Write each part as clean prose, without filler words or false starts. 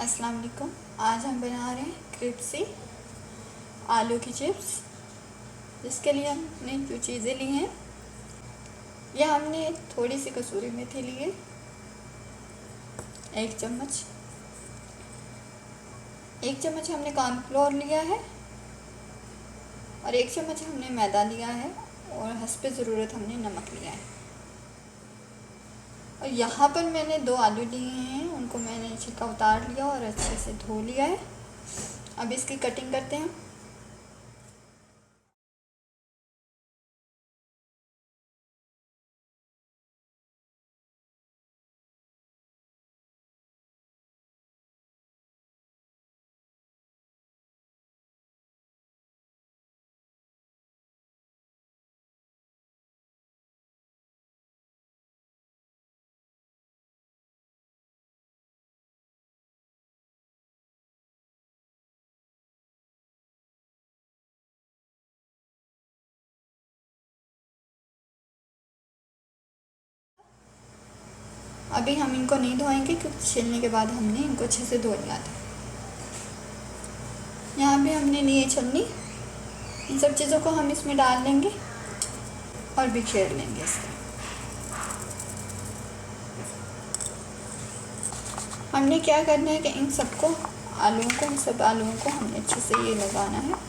अस्सलाम वालेकुम। आज हम बना रहे हैं क्रिस्पी आलू की चिप्स। जिसके लिए हमने जो चीज़ें ली हैं, यह हमने थोड़ी सी कसूरी मेथी ली है, 1 चम्मच। 1 चम्मच हमने कॉर्नफ्लोर लिया है और 1 चम्मच हमने मैदा लिया है और हस्बे ज़रूरत हमने नमक लिया है। और यहाँ पर मैंने 2 आलू लिए हैं, उनको मैंने छिलका उतार लिया और अच्छे से धो लिया है। अब इसकी कटिंग करते हैं। अभी हम इनको नहीं धोएंगे क्योंकि छीलने के बाद हमने इनको अच्छे से धो लिया था। यहाँ भी हमने ली है छलनी। इन सब चीज़ों को हम इसमें डाल लेंगे और बिखेर लेंगे इसको। हमने क्या करना है कि इन सब आलूओं को हमने अच्छे से ये लगाना है।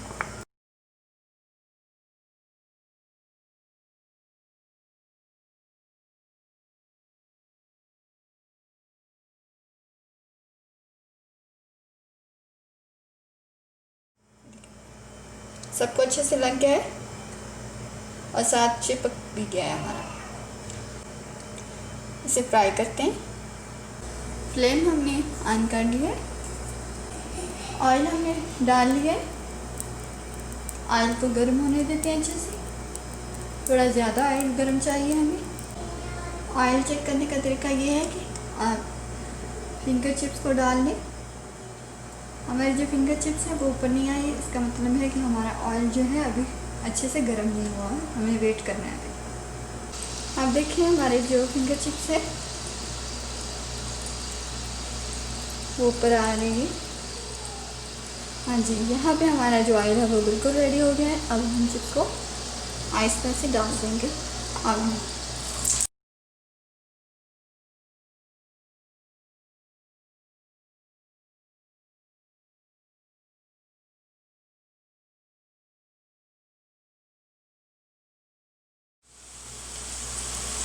सबको अच्छे से लग गया है और साथ चिपक भी गया है हमारा। इसे फ्राई करते हैं। फ्लेम हमने ऑन कर ली है, ऑयल हमने डाल लिया है। ऑयल को गर्म होने देते हैं अच्छे से। थोड़ा ज़्यादा ऑयल गर्म चाहिए हमें। ऑयल चेक करने का तरीका ये है कि आप फिंगर चिप्स को डाल लें। हमारी जो फिंगर चिप्स है वो ऊपर नहीं आई, इसका मतलब है कि हमारा ऑयल जो है अभी अच्छे से गर्म नहीं हुआ है, हमें वेट करना है अभी। आप देखिए हमारे जो फिंगर चिप्स है वो ऊपर आ रही है। हाँ जी, यहाँ पे हमारा जो ऑयल है वो बिल्कुल रेडी हो गया है। अब हम चिप्स को आहिस्ता से डाल देंगे ऑयल में।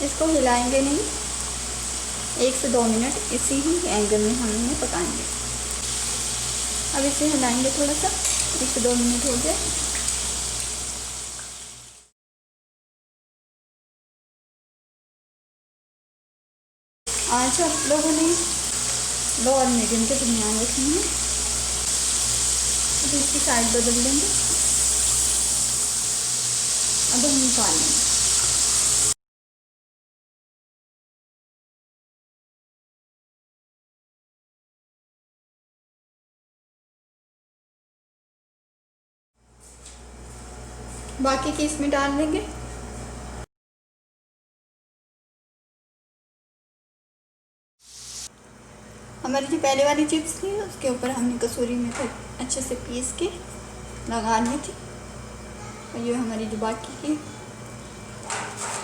इसको हिलाएंगे नहीं, 1 से 2 मिनट इसी ही एंगल में हम इन्हें पकाएंगे। अब इसे हिलाएंगे थोड़ा सा, 1 से 2 मिनट हो गए। आज आप लोगों ने लो और मीडियम के दरमियान रखनी है। अब इसकी साइड बदल देंगे। अब हम निकाल लेंगे। बाकी की इसमें डाल देंगे। हमारी जो पहले वाली चिप्स थी उसके ऊपर हमने कसूरी मेथी अच्छे से पीस के लगा ली थी। और ये हमारी जो बाकी की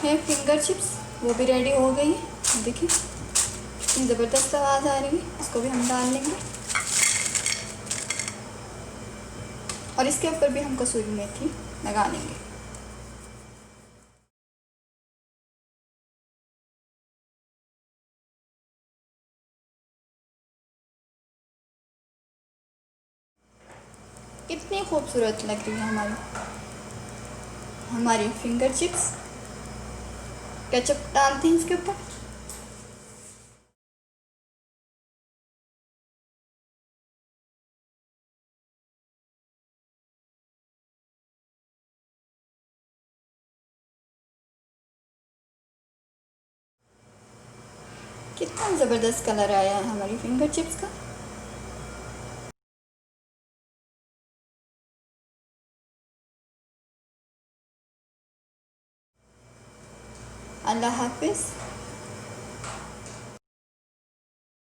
है फिंगर चिप्स वो भी रेडी हो गई है। देखिए कितनी ज़बरदस्त आवाज़ आ रही है। इसको भी हम डाल लेंगे और इसके ऊपर भी हम कसूरी मेथी लगा लेंगे। कितनी खूबसूरत लग रही है हमारी फिंगर चिप्स। केचप डालते हैं इसके ऊपर। कितना ज़बरदस्त कलर आया है हमारी फिंगर चिप्स का। अल्लाह हाफिज़।